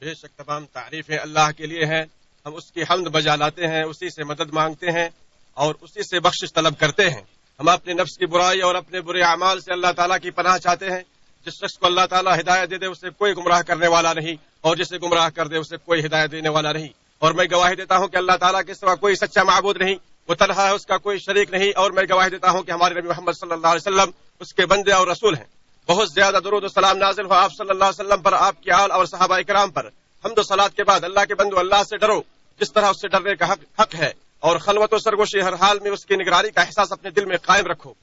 بے شک تمام تعریفیں اللہ کے لیے ہیں. ہم اس کی حمد بجا لاتے ہیں، اسی سے مدد مانگتے ہیں اور اسی سے بخشش طلب کرتے ہیں. ہم اپنے نفس کی برائی اور اپنے برے اعمال سے اللہ تعالیٰ کی پناہ چاہتے ہیں. جس شخص کو اللہ تعالیٰ ہدایت دے دے اسے کوئی گمراہ کرنے والا نہیں، اور جسے گمراہ کر دے اسے کوئی ہدایت دینے والا نہیں. اور میں گواہی دیتا ہوں کہ اللہ تعالیٰ کے سوا کوئی سچا معبود نہیں، وہ تنہا ہے، اس کا کوئی شریک نہیں. اور میں گواہی دیتا ہوں کہ ہمارے نبی محمد صلی اللہ علیہ وسلم اس کے بندے اور رسول ہیں. بہت زیادہ درود و سلام نازل ہو آپ صلی اللہ علیہ وسلم پر، آپ کی آل اور صحابہ کرام پر. حمد و صلات کے بعد اللہ کے بندو، اللہ سے ڈرو جس طرح اس سے ڈرنے کا حق ہے، اور خلوت و سرگوشی ہر حال میں اس کی نگرانی کا احساس اپنے دل میں قائم رکھو.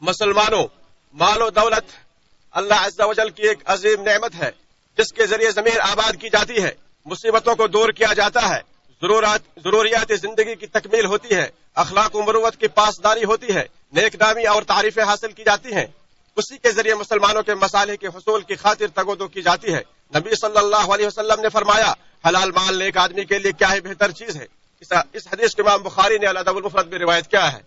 مسلمانوں، مال و دولت اللہ عز و جل کی ایک عظیم نعمت ہے جس کے ذریعے زمین آباد کی جاتی ہے، مصیبتوں کو دور کیا جاتا ہے، ضروریات زندگی کی تکمیل ہوتی ہے، اخلاق و مروت کی پاسداری ہوتی ہے، نیک نامی اور تعریفیں حاصل کی جاتی ہیں. اسی کے ذریعے مسلمانوں کے مصالح کے حصول کی خاطر تگودو کی جاتی ہے. نبی صلی اللہ علیہ وسلم نے فرمایا، حلال مال نیک آدمی کے لیے کیا ہی بہتر چیز ہے. اس حدیث کو امام بخاری نے الادب المفرد میں روایت کیا ہے.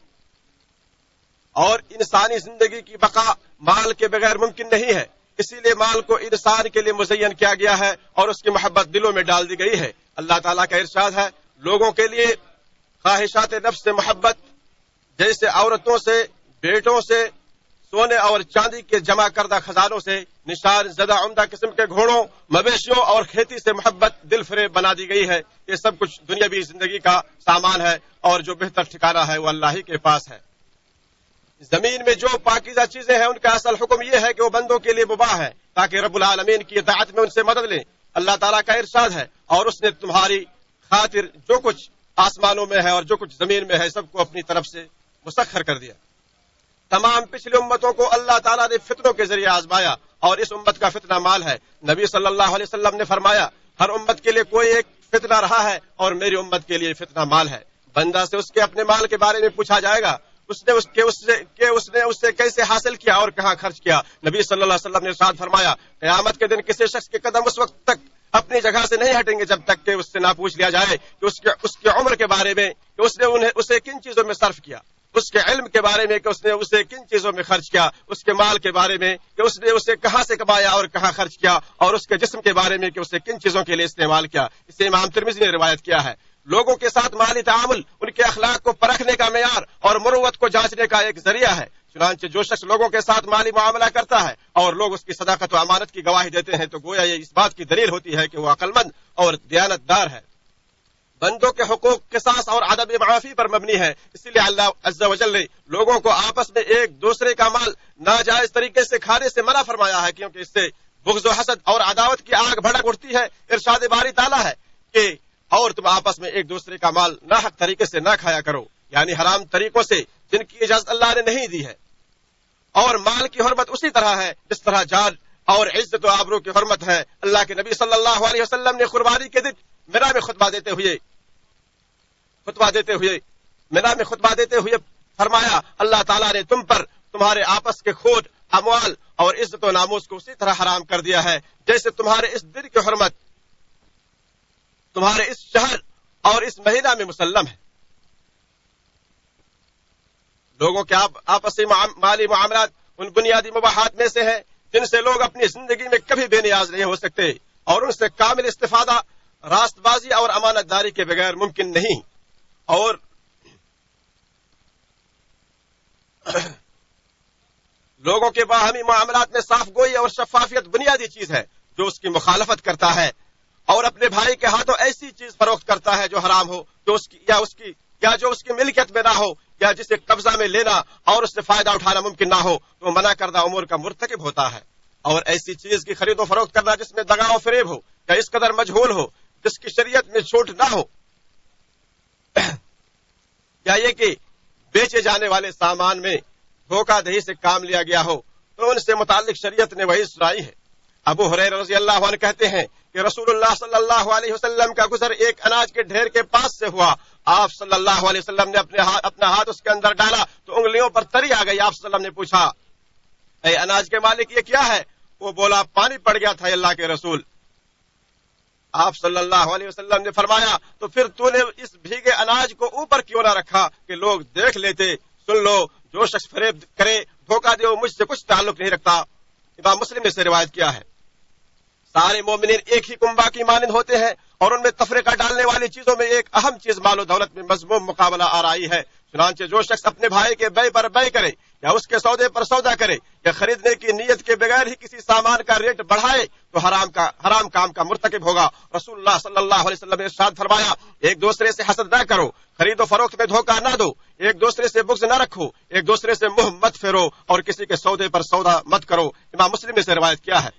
اور انسانی زندگی کی بقا مال کے بغیر ممکن نہیں ہے، اسی لیے مال کو انسان کے لیے مزین کیا گیا ہے اور اس کی محبت دلوں میں ڈال دی گئی ہے. اللہ تعالیٰ کا ارشاد ہے، لوگوں کے لیے خواہشات نفس سے محبت جیسے عورتوں سے، بیٹوں سے، سونے اور چاندی کے جمع کردہ خزانوں سے، نشان زدہ عمدہ قسم کے گھوڑوں، مویشیوں اور کھیتی سے محبت دل فریب بنا دی گئی ہے. یہ سب کچھ دنیاوی زندگی کا سامان ہے، اور جو بہتر ٹھکانہ ہے وہ اللہ ہی کے پاس ہے. زمین میں جو پاکیزہ چیزیں ہیں ان کا اصل حکم یہ ہے کہ وہ بندوں کے لیے مباح ہے تاکہ رب العالمین کی اطاعت میں ان سے مدد لیں. اللہ تعالیٰ کا ارشاد ہے، اور اس نے تمہاری خاطر جو کچھ آسمانوں میں ہے اور جو کچھ زمین میں ہے سب کو اپنی طرف سے مسخر کر دیا. تمام پچھلی امتوں کو اللہ تعالیٰ نے فتنوں کے ذریعے آزمایا، اور اس امت کا فتنہ مال ہے. نبی صلی اللہ علیہ وسلم نے فرمایا، ہر امت کے لیے کوئی ایک فتنہ رہا ہے اور میری امت کے لیے فتنہ مال ہے. بندہ سے اس کے اپنے مال کے بارے میں پوچھا جائے گا، اس نے اس سے کیسے حاصل کیا اور کہاں خرچ کیا. نبی صلی اللہ علیہ وسلم نے ارشاد فرمایا، قیامت کے دن کسی شخص کے قدم اس وقت تک اپنی جگہ سے نہیں ہٹیں گے جب تک کہ اس سے نہ پوچھ لیا جائے کہ اس کی عمر کے بارے میں، کہ اس نے اسے کن چیزوں میں صرف کیا، اس کے علم کے بارے میں کہ اس نے اسے کن چیزوں میں خرچ کیا، اس کے مال کے بارے میں کہ اس نے اسے کہاں سے کمایا اور کہاں خرچ کیا، اور اس کے جسم کے بارے میں کہ اسے کن چیزوں کے لیے استعمال کیا. اسے امام ترمذی نے روایت کیا ہے. لوگوں کے ساتھ مالی تعامل ان کے اخلاق کو پرکھنے کا معیار اور مروت کو جانچنے کا ایک ذریعہ ہے. چنانچہ جو شخص لوگوں کے ساتھ مالی معاملہ کرتا ہے اور لوگ اس کی صداقت و امانت کی گواہی دیتے ہیں تو گویا یہ اس بات کی دلیل ہوتی ہے کہ وہ عقل مند اور دیانت دار ہے. بندوں کے حقوق قصاص اور عدم معافی پر مبنی ہے، اسی لیے اللہ عز و جل نے لوگوں کو آپس میں ایک دوسرے کا مال ناجائز طریقے سے کھانے سے منع فرمایا ہے، کیونکہ اس سے بغض و حسد اور عداوت کی آگ بھڑک اٹھتی ہے. ارشاد باری تعالیٰ ہے کہ اور تم آپس میں ایک دوسرے کا مال ناحق طریقے سے نہ کھایا کرو، یعنی حرام طریقوں سے جن کی اجازت اللہ نے نہیں دی ہے. اور مال کی حرمت اسی طرح ہے جس طرح جان اور عزت و آبرو کی حرمت ہے. اللہ کے نبی صلی اللہ علیہ وسلم نے قربانی کے دن مینا میں خطبہ دیتے ہوئے فرمایا، اللہ تعالیٰ نے تم پر تمہارے آپس کے خون، اموال اور عزت و ناموس کو اسی طرح حرام کر دیا ہے جیسے تمہارے اس دن کی حرمت تمہارے اس شہر اور اس مہینہ میں مسلم ہے. لوگوں کے آپسی مالی معاملات ان بنیادی مباحات میں سے ہیں جن سے لوگ اپنی زندگی میں کبھی بے نیاز نہیں ہو سکتے، اور ان سے کامل استفادہ راست بازی اور امانت داری کے بغیر ممکن نہیں. اور لوگوں کے باہمی معاملات میں صاف گوئی اور شفافیت بنیادی چیز ہے. جو اس کی مخالفت کرتا ہے اور اپنے بھائی کے ہاتھوں ایسی چیز فروخت کرتا ہے جو حرام ہو، جو اس کی ملکیت میں نہ ہو، یا جسے قبضہ میں لینا اور اس سے فائدہ اٹھانا ممکن نہ ہو، تو منع کردہ امور کا مرتکب ہوتا ہے. اور ایسی چیز کی خرید و فروخت کرنا جس میں دغا و فریب ہو یا اس قدر مجہول ہو جس کی شریعت میں چھوٹ نہ ہو، یا یہ کہ بیچے جانے والے سامان میں دھوکہ دہی سے کام لیا گیا ہو، تو ان سے متعلق شریعت نے وہی سنائی ہے. ابو ہریرہ رضی اللہ عنہ کہتے ہیں کہ رسول اللہ صلی اللہ علیہ وسلم کا گزر ایک اناج کے ڈھیر کے پاس سے ہوا. آپ صلی اللہ علیہ وسلم نے اپنا ہاتھ اس کے اندر ڈالا تو انگلیوں پر تری آ گئی. آپ صلی اللہ علیہ وسلم نے پوچھا، اے اناج کے مالک یہ کیا ہے؟ وہ بولا، پانی پڑ گیا تھا اللہ کے رسول. آپ صلی اللہ علیہ وسلم نے فرمایا، تو پھر تو نے اس بھیگے اناج کو اوپر کیوں نہ رکھا کہ لوگ دیکھ لیتے؟ سن لو، جو شخص فریب کرے، دھوکہ دے، وہ مجھ سے کچھ تعلق نہیں رکھتا. امام مسلم نے اسے روایت کیا ہے. سارے مومنین ایک ہی کنبہ کی مانند ہوتے ہیں اور ان میں تفریقہ ڈالنے والی چیزوں میں ایک اہم چیز مال و دولت میں مذموم مقابلہ آ رہی ہے۔ چنانچہ جو شخص اپنے بھائی کے بے پر بے کرے یا اس کے سودے پر سودا کرے یا خریدنے کی نیت کے بغیر ہی کسی سامان کا ریٹ بڑھائے تو حرام کام کا مرتکب ہوگا۔ رسول اللہ صلی اللہ علیہ وسلم نے ارشاد فرمایا، ایک دوسرے سے حسد نہ کرو، خرید و فروخت میں دھوکہ نہ دو، ایک دوسرے سے بغض نہ رکھو، ایک دوسرے سے منہ مت پھیرو اور کسی کے سودے پر سودا مت کرو۔ امام مسلم نے سے روایت کیا ہے۔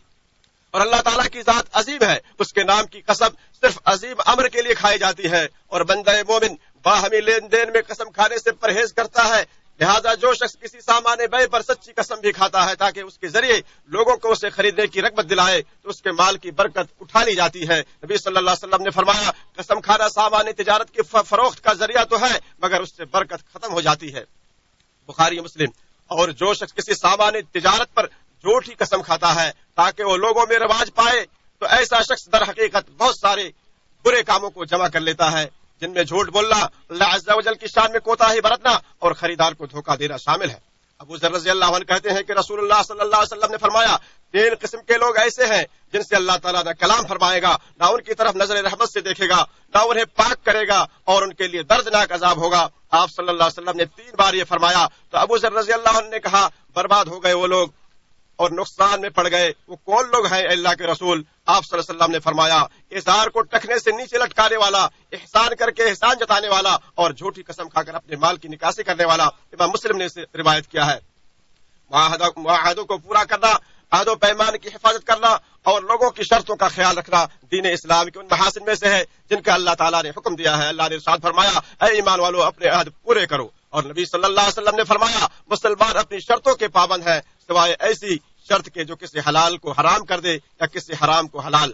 اور اللہ تعالیٰ کی ذات عظیم ہے، اس کے نام کی قسم صرف عظیم امر کے لیے کھائی جاتی ہے، اور بندہ مومن باہمی لین دین میں قسم کھانے سے پرہیز کرتا ہے۔ لہذا جو شخص کسی سامان بے پر سچی قسم بھی کھاتا ہے تاکہ اس کے ذریعے لوگوں کو اسے خریدنے کی رغبت دلائے تو اس کے مال کی برکت اٹھا لی جاتی ہے۔ نبی صلی اللہ علیہ وسلم نے فرمایا، قسم کھانا سامان تجارت کی فروخت کا ذریعہ تو ہے مگر اس سے برکت ختم ہو جاتی ہے۔ بخاری مسلم۔ اور جو شخص کسی سامان تجارت پر جھوٹی قسم کھاتا ہے تاکہ وہ لوگوں میں رواج پائے تو ایسا شخص در حقیقت بہت سارے برے کاموں کو جمع کر لیتا ہے، جن میں جھوٹ بولنا، اللہ عز و جل کی شان میں کوتاہی برتنا اور خریدار کو دھوکہ دینا شامل ہے۔ ابو ذر رضی اللہ عنہ کہتے ہیں کہ رسول اللہ صلی اللہ علیہ وسلم نے فرمایا، 3 قسم کے لوگ ایسے ہیں جن سے اللہ تعالیٰ نہ کلام فرمائے گا، نہ ان کی طرف نظر رحمت سے دیکھے گا، نہ انہیں پاک کرے گا، اور ان کے لیے دردناک عذاب ہوگا۔ آپ صلی اللہ علیہ وسلم نے 3 بار یہ فرمایا تو ابو ذر رضی اللہ عنہ نے کہا، برباد ہو گئے وہ لوگ اور نقصان میں پڑ گئے، وہ کون لوگ ہیں اللہ کے رسول؟ آپ صلی اللہ علیہ وسلم نے فرمایا، اظہار کو ٹکنے سے نیچے لٹکانے والا، احسان کر کے احسان جتانے والا، اور جھوٹی قسم کھا کر اپنے مال کی نکاسی کرنے والا۔ امام مسلم نے اسے روایت کیا ہے۔ معاہدوں کو پورا کرنا، عہد و پیمان کی حفاظت کرنا اور لوگوں کی شرطوں کا خیال رکھنا دین اسلام کے ان محاسن میں سے ہے جن کا اللہ تعالیٰ نے حکم دیا ہے۔ اللہ نے ارشاد فرمایا، اے ایمان والو اپنے عہد پورے کرو، اور نبی صلی اللہ علیہ وسلم نے فرمایا، مسلمان اپنی شرطوں کے پابند ہیں سوائے ایسی شرط کے جو کسی حلال کو حرام کر دے یا کسی حرام کو حلال۔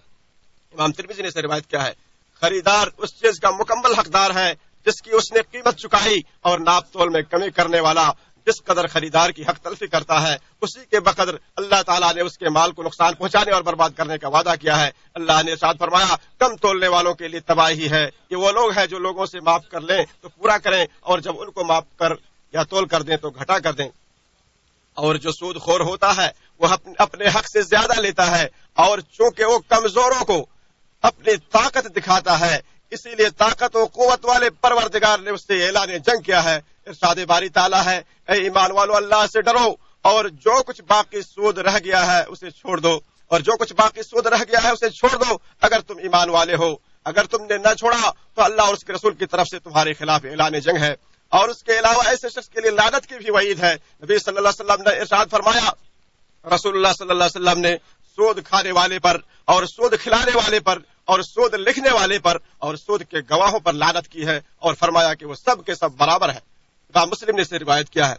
امام ترمذی نے اسے روایت کیا ہے، خریدار اس چیز کا مکمل حقدار ہے جس کی اس نے قیمت چکائی، اور ناپ تول میں کمی کرنے والا جس قدر خریدار کی حق تلفی کرتا ہے اسی کے بقدر اللہ تعالیٰ نے اس کے مال کو نقصان پہنچانے اور برباد کرنے کا وعدہ کیا ہے۔ اللہ نے ارشاد فرمایا، کم تولنے والوں کے لیے تباہی ہے، یہ وہ لوگ ہیں جو لوگوں سے معاف کر لیں تو پورا کریں، اور جب ان کو معاف کر یا تول کر دیں تو گھٹا کر دیں۔ اور جو سود خور ہوتا ہے وہ اپنے حق سے زیادہ لیتا ہے، اور چونکہ وہ کمزوروں کو اپنی طاقت دکھاتا ہے اسی لیے طاقت و قوت والے پروردگار نے اس سے اعلان جنگ کیا ہے۔ ارشاد باری تعالیٰ ہے، اے ایمان والو اللہ سے ڈرو اور جو کچھ باقی سود رہ گیا ہے اسے چھوڑ دو، اور جو کچھ باقی سود رہ گیا ہے اسے چھوڑ دو اگر تم ایمان والے ہو۔ اگر تم نے نہ چھوڑا تو اللہ اور اس کے رسول کی طرف سے تمہارے خلاف اعلان جنگ ہے، اور اس کے علاوہ ایسے شخص کے لیے لعنت کی بھی وعید ہے۔ نبی صلی اللہ علیہ وسلم نے ارشاد فرمایا، رسول اللہ صلی اللہ علیہ وسلم نے سود کھانے والے پر اور سود کھلانے والے پر اور سود لکھنے والے پر اور سود کے گواہوں پر لعنت کی ہے، اور فرمایا کہ وہ سب کے سب برابر ہے۔ امام مسلم نے اسے روایت کیا ہے۔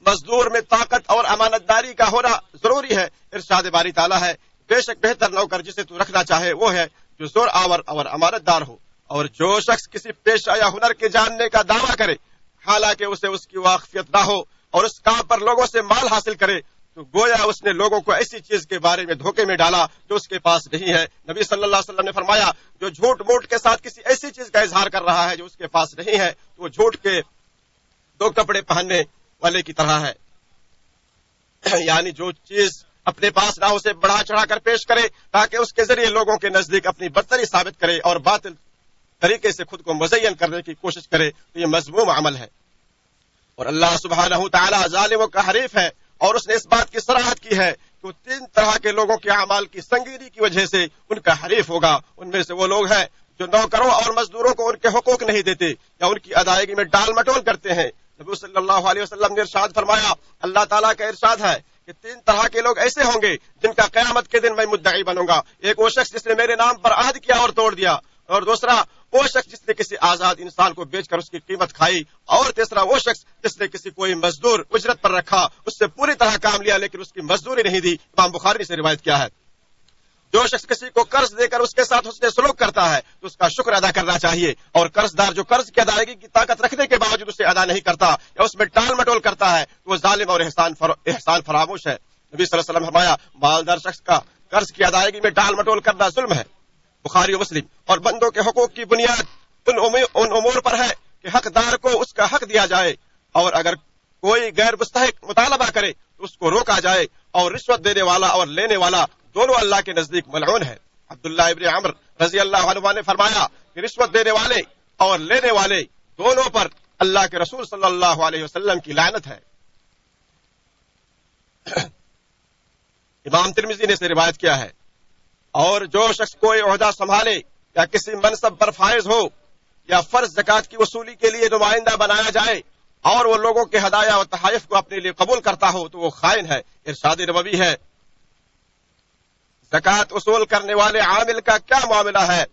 مزدور میں طاقت اور امانت داری کا ہونا ضروری ہے۔ ارشاد باری تعالیٰ ہے، بے شک بہتر نوکر جسے تو رکھنا چاہے وہ ہے جو زور آور اور امانت دار ہو، اور جو شخص کسی پیشہ یا ہنر کے جاننے کا دعویٰ کرے حالانکہ اسے اس کی واقفیت نہ ہو اور اس کام پر لوگوں سے مال حاصل کرے تو گویا اس نے لوگوں کو ایسی چیز کے بارے میں دھوکے میں ڈالا جو اس کے پاس نہیں ہے۔ نبی صلی اللہ علیہ وسلم نے فرمایا، جو جھوٹ موٹ کے ساتھ کسی ایسی چیز کا اظہار کر رہا ہے جو اس کے پاس نہیں ہے تو وہ جھوٹ کے 2 کپڑے پہننے والے کی طرح ہے، یعنی جو چیز اپنے پاس نہ اسے بڑھا چڑھا کر پیش کرے تاکہ اس کے ذریعے لوگوں کے نزدیک اپنی برتری ثابت کرے اور باطل طریقے سے خود کو مزین کرنے کی کوشش کرے تو یہ مذموم عمل ہے، اور اللہ سبحانہ تعالی ظالموں کا حریف ہے، اور اس نے اس بات کی صراحت کی ہے کہ وہ 3 طرح کے لوگوں کے اعمال کی سنگینی کی وجہ سے ان کا حریف ہوگا۔ ان میں سے وہ لوگ ہیں جو نوکروں اور مزدوروں کو ان کے حقوق نہیں دیتے یا ان کی ادائیگی میں ٹال مٹول کرتے ہیں۔ نبی صلی اللہ علیہ وسلم نے ارشاد فرمایا، اللہ تعالیٰ کا ارشاد ہے کہ 3 طرح کے لوگ ایسے ہوں گے جن کا قیامت کے دن میں مدعی بنوں گا۔ ایک وہ شخص جس نے میرے نام پر عہد کیا اور توڑ دیا، اور دوسرا وہ شخص جس نے کسی آزاد انسان کو بیچ کر اس کی قیمت کھائی، اور تیسرا وہ شخص جس نے کسی کوئی مزدور اجرت پر رکھا، اس سے پوری طرح کام لیا لیکن اس کی مزدوری نہیں دی۔ امام بخاری سے روایت کیا ہے، جو شخص کسی کو قرض دے کر اس کے ساتھ حسن سلوک کرتا ہے تو اس کا شکر ادا کرنا چاہیے، اور قرض دار جو قرض کی ادائیگی کی طاقت رکھنے کے باوجود اسے ادا نہیں کرتا یا اس میں ٹال مٹول کرتا ہے تو وہ ظالم اور احسان فراموش ہے۔ نبی صلی اللہ علیہ وسلم فرمایا، مالدار شخص کا قرض کی ادائیگی میں ٹال مٹول کرنا ظلم ہے۔ بخاری و مسلم۔ اور بندوں کے حقوق کی بنیاد ان امور پر ہے کہ حقدار کو اس کا حق دیا جائے، اور اگر کوئی غیر مستحق مطالبہ کرے تو اس کو روکا جائے، اور رشوت دینے والا اور لینے والا دونوں اللہ کے نزدیک ملعون ہیں۔ عبداللہ ابن عمر رضی اللہ عنہ نے فرمایا کہ رشوت دینے والے اور لینے والے دونوں پر اللہ کے رسول صلی اللہ علیہ وسلم کی لعنت ہے۔ امام ترمذی نے اسے روایت کیا ہے۔ اور جو شخص کوئی عہدہ سنبھالے یا کسی منصب پر فائز ہو یا فرض زکوٰۃ کی وصولی کے لیے نمائندہ بنایا جائے اور وہ لوگوں کے ہدایہ و تحائف کو اپنے لیے قبول کرتا ہو تو وہ خائن ہے۔ ارشاد نبوی ہے زکوٰۃ وصول کرنے والے عامل کا کیا معاملہ ہے؟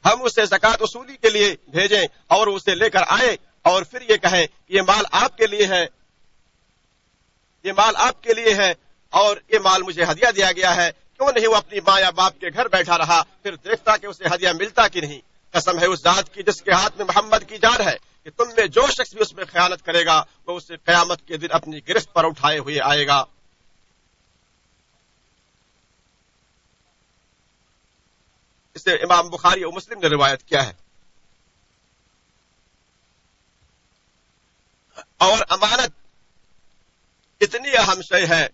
ہم اسے زکوٰۃ وصولی کے لیے بھیجیں اور اسے لے کر آئے اور پھر یہ کہیں کہ یہ مال آپ کے لیے ہے، یہ مال آپ کے لیے ہے اور یہ مال مجھے ہدیہ دیا گیا ہے، کیوں نہیں وہ اپنی ماں یا باپ کے گھر بیٹھا رہا پھر دیکھتا کہ اسے ہدیہ ملتا کہ نہیں؟ قسم ہے اس ذات کی جس کے ہاتھ میں محمد کی جان ہے کہ تم میں جو شخص بھی اس میں خیانت کرے گا وہ اسے قیامت کے دن اپنی گرفت پر اٹھائے ہوئے آئے گا۔ اسے امام بخاری اور مسلم نے روایت کیا ہے۔ اور امانت اتنی اہم شے ہے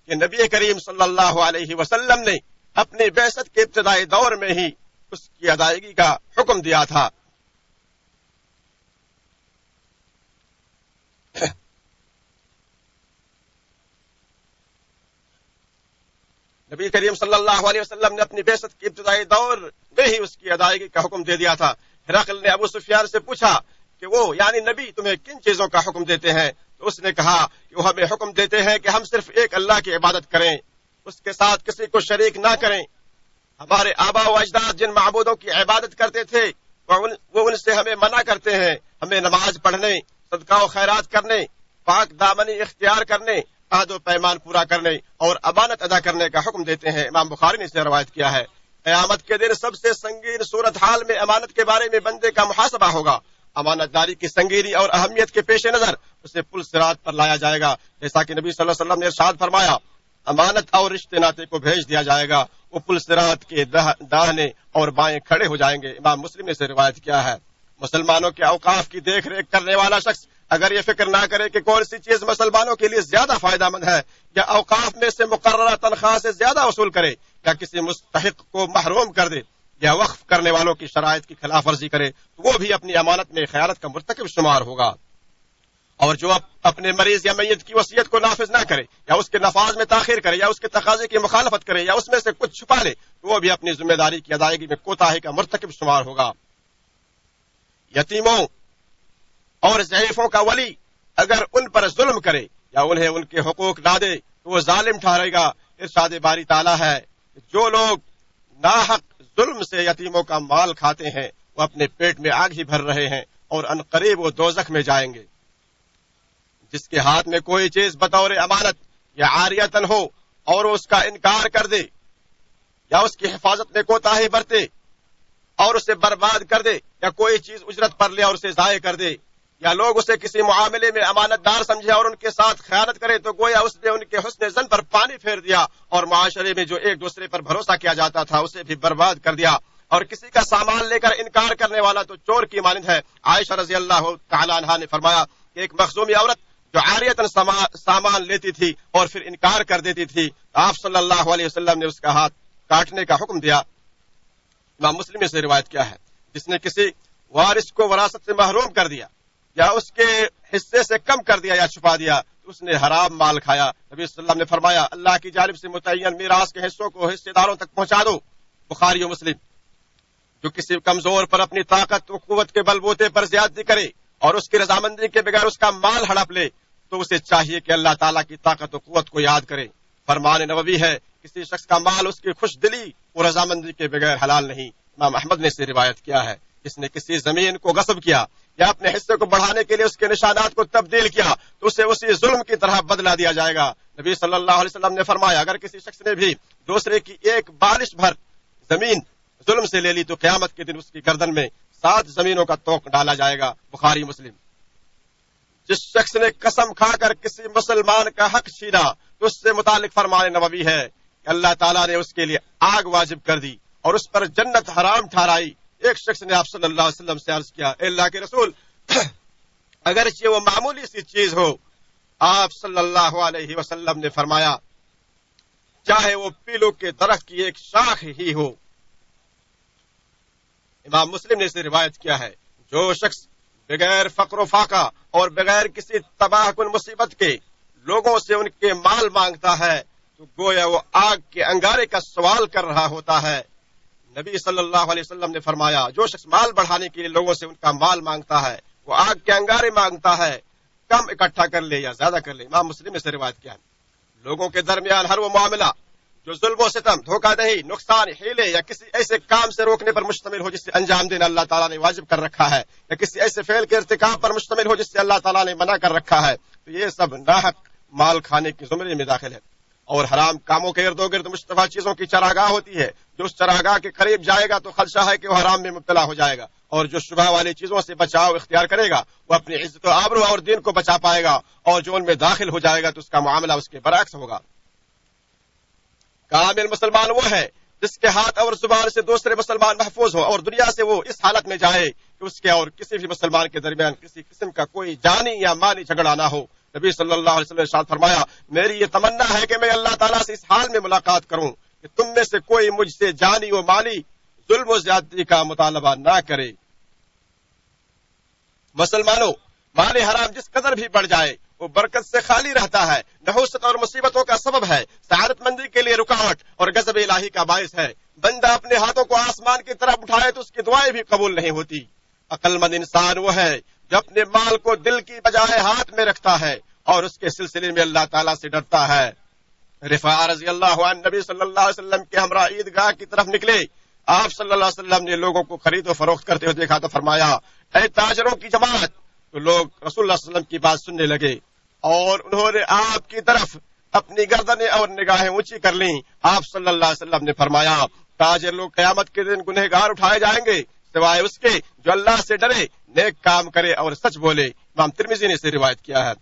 کہ نبی کریم صلی اللہ علیہ وسلم نے اپنی بعثت کے ابتدائی دور میں ہی اس کی ادائیگی کا حکم دیا تھا۔ نبی کریم صلی اللہ علیہ وسلم نے اپنی بعثت کے ابتدائی دور میں ہی اس کی ادائیگی کا حکم دے دیا تھا۔ ہرقل نے ابو سفیان سے پوچھا کہ وہ یعنی نبی تمہیں کن چیزوں کا حکم دیتے ہیں؟ تو اس نے کہا کہ وہ ہمیں حکم دیتے ہیں کہ ہم صرف ایک اللہ کی عبادت کریں، اس کے ساتھ کسی کو شریک نہ کریں۔ ہمارے آبا و اجداد جن معبودوں کی عبادت کرتے تھے وہ ان سے ہمیں منع کرتے ہیں۔ ہمیں نماز پڑھنے، صدقہ و خیرات کرنے، پاک دامنی اختیار کرنے، عہد و پیمان پورا کرنے اور امانت ادا کرنے کا حکم دیتے ہیں۔ امام بخاری نے اسے روایت کیا ہے۔ قیامت کے دن سب سے سنگین صورتحال میں امانت کے بارے میں بندے کا محاسبہ ہوگا۔ امانت داری کی سنگینی اور اہمیت کے پیش نظر اسے پل صراط پر لایا جائے گا، جیسا کہ نبی صلی اللہ علیہ وسلم نے ارشاد فرمایا امانت اور رشتے ناطے کو بھیج دیا جائے گا، وہ پل صراط کے داہنے اور بائیں کھڑے ہو جائیں گے۔ امام مسلم نے اسے روایت کیا ہے۔ مسلمانوں کے اوقاف کی دیکھ ریکھ کرنے والا شخص اگر یہ فکر نہ کرے کہ کون سی چیز مسلمانوں کے لیے زیادہ فائدہ مند ہے یا اوقاف میں سے مقررہ تنخواہ سے زیادہ وصول کرے یا کسی مستحق کو محروم کر دے یا وقف کرنے والوں کی شرائط کی خلاف ورزی کرے تو وہ بھی اپنی امانت میں خیانت کا مرتکب شمار ہوگا۔ اور جو اپنے مریض یا میت کی وصیت کو نافذ نہ کرے یا اس کے نفاذ میں تاخیر کرے یا اس کے تقاضے کی مخالفت کرے یا اس میں سے کچھ چھپا لے تو وہ بھی اپنی ذمہ داری کی ادائیگی میں کوتاہی کا مرتکب شمار ہوگا۔ یتیموں اور ضعیفوں کا ولی اگر ان پر ظلم کرے یا انہیں ان کے حقوق نہ دے تو وہ ظالم ٹھہرے گا۔ ارشاد باری تعالیٰ ہے جو لوگ ناحق ظلم سے یتیموں کا مال کھاتے ہیں وہ اپنے پیٹ میں آگ ہی بھر رہے ہیں اور عنقریب وہ دوزخ میں جائیں گے۔ جس کے ہاتھ میں کوئی چیز بطور امانت یا عاریتن ہو اور وہ اس کا انکار کر دے یا اس کی حفاظت میں کوتاہی برتے اور اسے برباد کر دے یا کوئی چیز اجرت پر لے اور اسے ضائع کر دے یا لوگ اسے کسی معاملے میں امانت دار سمجھے اور ان کے ساتھ خیانت کرے تو گویا اس نے ان کے حسن ظن پر پانی پھیر دیا اور معاشرے میں جو ایک دوسرے پر بھروسہ کیا جاتا تھا اسے بھی برباد کر دیا۔ اور کسی کا سامان لے کر انکار کرنے والا تو چور کی مانند ہے۔ عائشہ رضی اللہ تعالی عنہا نے فرمایا کہ ایک مخزومی عورت جو عاریتاً سامان لیتی تھی اور پھر انکار کر دیتی تھی آپ صلی اللہ علیہ وسلم نے اس کا ہاتھ کاٹنے کا حکم دیا۔ امام مسلم سے روایت کیا ہے جس نے کسی وارث کو وراثت سے محروم کر دیا یا اس کے حصے سے کم کر دیا یا چھپا دیا تو اس نے حرام مال کھایا۔ نبی صلی اللہ علیہ وسلم نے فرمایا اللہ کی جانب سے متعین میراث کے حصوں کو حصے داروں تک پہنچا دو۔ بخاری و مسلم۔ جو کسی کمزور پر اپنی طاقت و قوت کے بل بوتے پر زیادتی کرے اور اس کی رضامندی کے بغیر اس کا مال ہڑپ لے تو اسے چاہیے کہ اللہ تعالیٰ کی طاقت و قوت کو یاد کرے۔ فرمان نبوی ہے کسی شخص کا مال اس کی خوش دلی اور رضامندی کے بغیر حلال نہیں۔ امام احمد نے اسے روایت کیا ہے جس نے کسی زمین کو غصب کیا یا اپنے حصے کو بڑھانے کے لیے اس کے نشانات کو تبدیل کیا تو اسے اسی ظلم کی طرح بدلہ دیا جائے گا۔ نبی صلی اللہ علیہ وسلم نے فرمایا اگر کسی شخص نے بھی دوسرے کی ایک بالش بھر زمین ظلم سے لے لی تو قیامت کے دن اس کی گردن میں 7 زمینوں کا توق ڈالا جائے گا۔ بخاری مسلم۔ جس شخص نے قسم کھا کر کسی مسلمان کا حق چھینا تو اس سے متعلق فرمان نبوی ہے کہ اللہ تعالیٰ نے اس کے لیے آگ واجب کر دی اور اس پر جنت حرام ٹھہرائی۔ ایک شخص نے آپ صلی اللہ علیہ وسلم سے عرض کیا اے اللہ کے رسول اگرچہ وہ معمولی سی چیز ہو، آپ صلی اللہ علیہ وسلم نے فرمایا چاہے وہ پیلو کے درخت کی ایک شاخ ہی ہو۔ امام مسلم نے اسے روایت کیا ہے، جو شخص بغیر فقر و فاقہ اور بغیر کسی تباہ کن مصیبت کے لوگوں سے ان کے مال مانگتا ہے تو گویا وہ آگ کے انگارے کا سوال کر رہا ہوتا ہے۔ نبی صلی اللہ علیہ وسلم نے فرمایا، جو شخص مال بڑھانے کے لیے لوگوں سے ان کا مال مانگتا ہے وہ آگ کے انگارے مانگتا ہے، کم اکٹھا کر لے یا زیادہ کر لے۔ امام مسلم نے اسے روایت کیا ہے۔ لوگوں کے درمیان ہر وہ معاملہ جو ظلم و ستم، دھوکہ دہی، نقصان، ہیلے یا کسی ایسے کام سے روکنے پر مشتمل ہو جس سے انجام دینا اللہ تعالیٰ نے واجب کر رکھا ہے، یا کسی ایسے فعل کے ارتکاب پر مشتمل ہو جس سے اللہ تعالیٰ نے منع کر رکھا ہے، تو یہ سب ناحق مال کھانے کے زمرے میں داخل ہے۔ اور حرام کاموں کے ارد و گرد مشتبہ چیزوں کی چراگاہ ہوتی ہے، جو اس چراگاہ کے قریب جائے گا تو خدشہ ہے کہ وہ حرام میں مبتلا ہو جائے گا، اور جو شبہ والی چیزوں سے بچاؤ اختیار کرے گا وہ اپنی عزت و آبرو اور دین کو بچا پائے گا، اور جو ان میں داخل ہو جائے گا تو اس کا معاملہ اس کے برعکس ہوگا۔ کامل مسلمان وہ ہے جس کے ہاتھ اور زبان سے دوسرے مسلمان محفوظ ہو، اور دنیا سے وہ اس حالت میں جائے کہ اس کے اور کسی بھی مسلمان کے درمیان کسی قسم کا کوئی جانی یا مالی جھگڑا نہ ہو۔ نبی صلی اللہ علیہ وسلم نے ارشاد فرمایا، میری یہ تمنا ہے کہ میں اللہ تعالیٰ سے اس حال میں ملاقات کروں کہ تم میں سے کوئی مجھ سے جانی و مالی ظلم و زیادتی کا مطالبہ نہ کرے۔ مسلمانوں، مال حرام جس قدر بھی بڑھ جائے وہ برکت سے خالی رہتا ہے، نحوست اور مصیبتوں کا سبب ہے، سعادت مندی کے لیے رکاوٹ اور غضب الہی کا باعث ہے۔ بندہ اپنے ہاتھوں کو آسمان کی طرف اٹھائے تو اس کی دعائیں بھی قبول نہیں ہوتی۔ عقل مند انسان وہ ہے جو اپنے مال کو دل کی بجائے ہاتھ میں رکھتا ہے اور اس کے سلسلے میں اللہ تعالیٰ سے ڈرتا ہے۔ رفاع رضی اللہ عنہ نبی صلی اللہ علیہ وسلم کے ہمراہ عیدگاہ کی طرف نکلے۔ آپ صلی اللہ علیہ وسلم نے لوگوں کو خرید و فروخت کرتے ہوئے دیکھا تو فرمایا، اے تاجروں کی جماعت۔ تو لوگ رسول اللہ صلی اللہ علیہ وسلم کی بات سننے لگے اور انہوں نے آپ کی طرف اپنی گردنیں اور نگاہیں اونچی کر لیں۔ آپ صلی اللہ علیہ وسلم نے فرمایا، تاجر لوگ قیامت کے دن گنہگار اٹھائے جائیں گے سوائے اس کے جو اللہ سے ڈرے، نیک کام کرے اور سچ بولے۔ امام ترمذی نے اسے روایت کیا ہے۔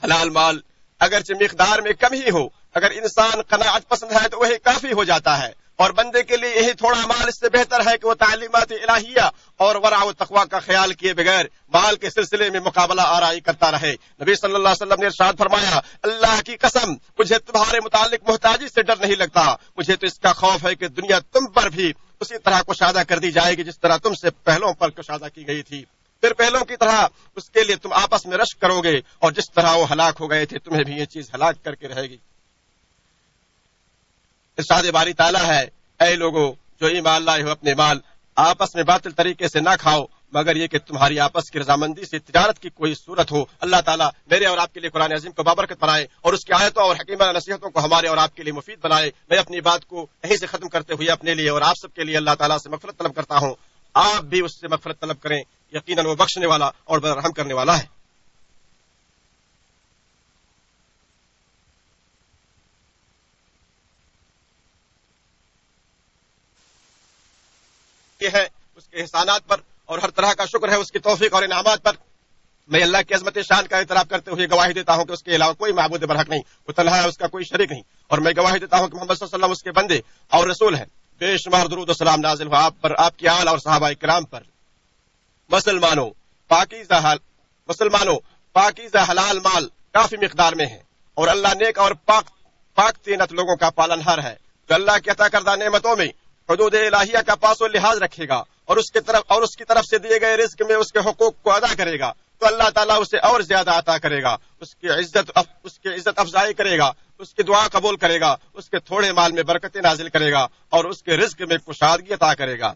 حلال مال اگرچہ مقدار میں کم ہی ہو، اگر انسان قناعت پسند ہے تو وہی کافی ہو جاتا ہے، اور بندے کے لیے یہی تھوڑا مال اس سے بہتر ہے کہ وہ تعلیمات الہیہ اور ورع و تقوی کا خیال کیے بغیر مال کے سلسلے میں مقابلہ آرائی کرتا رہے۔ نبی صلی اللہ علیہ وسلم نے ارشاد فرمایا، اللہ کی قسم مجھے تمہارے متعلق محتاجی سے ڈر نہیں لگتا، مجھے تو اس کا خوف ہے کہ دنیا تم پر بھی اسی طرح کشادہ کر دی جائے گی جس طرح تم سے پہلوں پر کشادہ کی گئی تھی، پھر پہلوں کی طرح اس کے لیے تم آپس میں رشک کرو گے، اور جس طرح وہ ہلاک ہو گئے تھے تمہیں بھی یہ چیز ہلاک کر کے رہے گی۔ ارشاد باری تعالیٰ ہے، اے لوگو جو ایمان لائے ہو اپنے مال آپس میں باطل طریقے سے نہ کھاؤ مگر یہ کہ تمہاری آپس کی رضامندی سے تجارت کی کوئی صورت ہو۔ اللہ تعالیٰ میرے اور آپ کے لیے قرآن عظیم کو بابرکت بنائے اور اس کی آیتوں اور حکیمانہ نصیحتوں کو ہمارے اور آپ کے لیے مفید بنائے۔ میں اپنی بات کو یہیں سے ختم کرتے ہوئے اپنے لیے اور آپ سب کے لیے اللہ تعالیٰ سے مغفرت طلب کرتا ہوں۔ آپ بھی اس سے مغفرت طلب کریں، یقیناً وہ بخشنے والا اور رحم کرنے والا ہے۔ یہ ہے اس کے احسانات پر اور ہر طرح کا شکر ہے اس کی توفیق اور انعامات پر۔ میں اللہ کی عظمت شان کا اعتراف کرتے ہوئے گواہی دیتا ہوں کہ اس کے علاوہ کوئی معبود برحق نہیں، وہ تنہا ہے، اس کا کوئی شریک نہیں، اور میں گواہی دیتا ہوں کہ محمد صلی اللہ علیہ وسلم اس کے بندے اور رسول ہیں۔ بے شمار درود و سلام نازل ہوا آپ پر، آپ کی آل اور صحابہ کرام پر۔ مسلمانوں، پاکیزہ حلال مال کافی مقدار میں ہے، اور اللہ نیک اور پاک طینت لوگوں کا پالنہار ہے، جو اللہ کی عطا کردہ نعمتوں میں حدود الہیہ کا پاس و لحاظ رکھے گا اور اس کی طرف سے دیے گئے رزق میں اس کے حقوق کو ادا کرے گا تو اللہ تعالیٰ اسے اور زیادہ عطا کرے گا، اس کی عزت افزائی کرے گا، اس کی دعا قبول کرے گا، اس کے تھوڑے مال میں برکتیں نازل کرے گا اور اس کے رزق میں کشادگی عطا کرے گا۔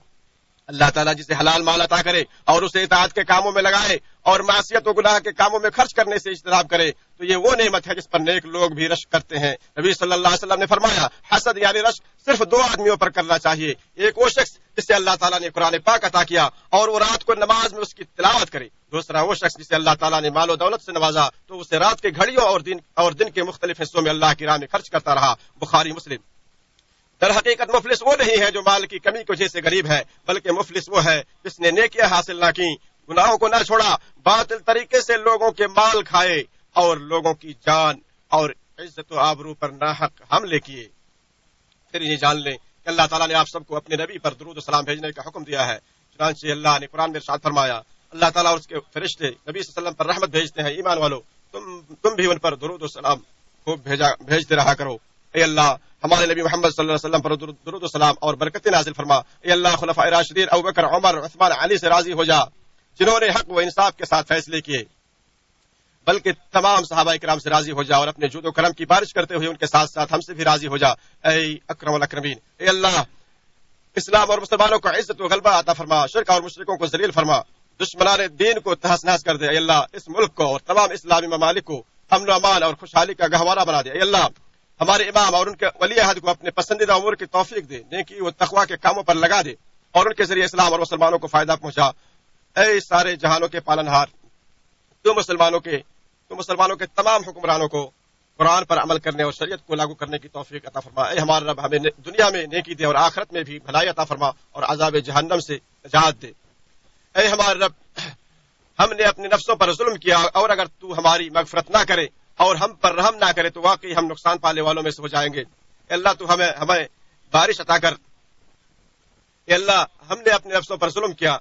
اللہ تعالیٰ جسے حلال مال عطا کرے اور اسے اطاعت کے کاموں میں لگائے اور معصیت و گناہ کے کاموں میں خرچ کرنے سے اجتناب کرے تو یہ وہ نعمت ہے جس پر نیک لوگ بھی رشک کرتے ہیں۔ نبی صلی اللہ علیہ وسلم نے فرمایا، حسد یعنی رشک صرف دو آدمیوں پر کرنا چاہیے، ایک وہ شخص جسے اللہ تعالیٰ نے قرآن پاک عطا کیا اور وہ رات کو نماز میں اس کی تلاوت کرے، دوسرا وہ شخص جسے اللہ تعالیٰ نے مال و دولت سے نوازا تو اسے رات کے گھڑیوں اور دن کے مختلف حصوں میں اللہ کی راہ میں خرچ کرتا رہا۔ بخاری مسلم۔ در حقیقت مفلس وہ نہیں ہے جو مال کی کمی کی وجہ سے غریب ہے، بلکہ مفلس وہ ہے جس نے نیکیاں حاصل نہ کی، گناہوں کو نہ چھوڑا، باطل طریقے سے لوگوں کے مال کھائے اور لوگوں کی جان اور عزت و آبرو پر ناحق حملے کیے۔ پھر یہ جان لیں کہ اللہ تعالیٰ نے آپ سب کو اپنے نبی پر درود و سلام بھیجنے کا حکم دیا ہے، چنانچہ اللہ نے قرآن میں ارشاد فرمایا، اللہ تعالیٰ اور اس کے فرشتے نبی صلی اللہ علیہ وسلم پر رحمت بھیجتے ہیں، ایمان والو تم بھی ان پر درود و سلام خوب بھیجتے رہا کرو۔ اے اللہ ہمارے نبی محمد صلی اللہ علیہ وسلم پر درود و سلام اور برکت نازل فرما. اے اللہ خلفاء راشدین ابوبکر عمر عثمان علی سے راضی ہو جا جنہوں نے حق و انصاف کے ساتھ فیصلے کیے، بلکہ تمام صحابہ کرام سے راضی ہو جا اور اپنے جود و کرم کی بارش کرتے ہوئے ان کے ساتھ ساتھ ہم سے بھی راضی ہو جا. اے اکرم الاکرمین، اے اللہ اسلام اور مسلمانوں کو عزت و غلبہ عطا فرما، شرک اور مشرکوں کو ذلیل فرما، دشمنان دین کو تہس نہس کر دے. اے اللہ اس ملک کو اور تمام اسلامی ممالک کو امن و امان اور خوشحالی کا گہوارہ بنا دے. اے اللہ ہمارے امام اور ان کے ولی عہد کو اپنے پسندیدہ امور کی توفیق دے، نیکی و تقوی کے کاموں پر لگا دے اور ان کے ذریعے اسلام اور مسلمانوں کو فائدہ پہنچا. اے سارے جہانوں کے پالنہار، تو مسلمانوں کے تمام حکمرانوں کو قرآن پر عمل کرنے اور شریعت کو لاگو کرنے کی توفیق عطا فرما. اے ہمارا رب ہمیں دنیا میں نیکی دے اور آخرت میں بھی بھلائی عطا فرما اور عذاب جہنم سے نجات دے. اے ہمارا رب ہم نے اپنے نفسوں پر ظلم کیا اور اگر تو ہماری مغفرت نہ کرے اور ہم پر رحم نہ کرے تو واقعی ہم نقصان پانے والوں میں سے ہو جائیں گے. اے اللہ تو ہمیں بارش عطا کر. اے اللہ ہم نے اپنے نفسوں پر ظلم کیا.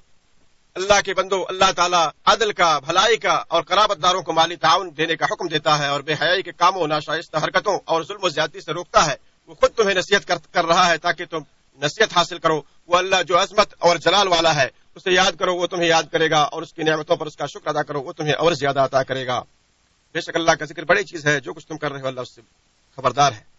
اللہ کے بندو، اللہ تعالیٰ عدل کا، بھلائی کا اور قرابت داروں کو مالی تعاون دینے کا حکم دیتا ہے اور بے حیائی کے کاموں، ناشائستہ حرکتوں اور ظلم و زیادتی سے روکتا ہے. وہ خود تمہیں نصیحت کر رہا ہے تاکہ تم نصیحت حاصل کرو. وہ اللہ جو عظمت اور جلال والا ہے، اسے یاد کرو، وہ تمہیں یاد کرے گا، اور اس کی نعمتوں پر اس کا شکر ادا کرو، وہ تمہیں اور زیادہ عطا کرے گا. بے شک اللہ کا ذکر بڑی چیز ہے، جو کچھ تم کر رہے ہو اللہ اس سے خبردار ہے.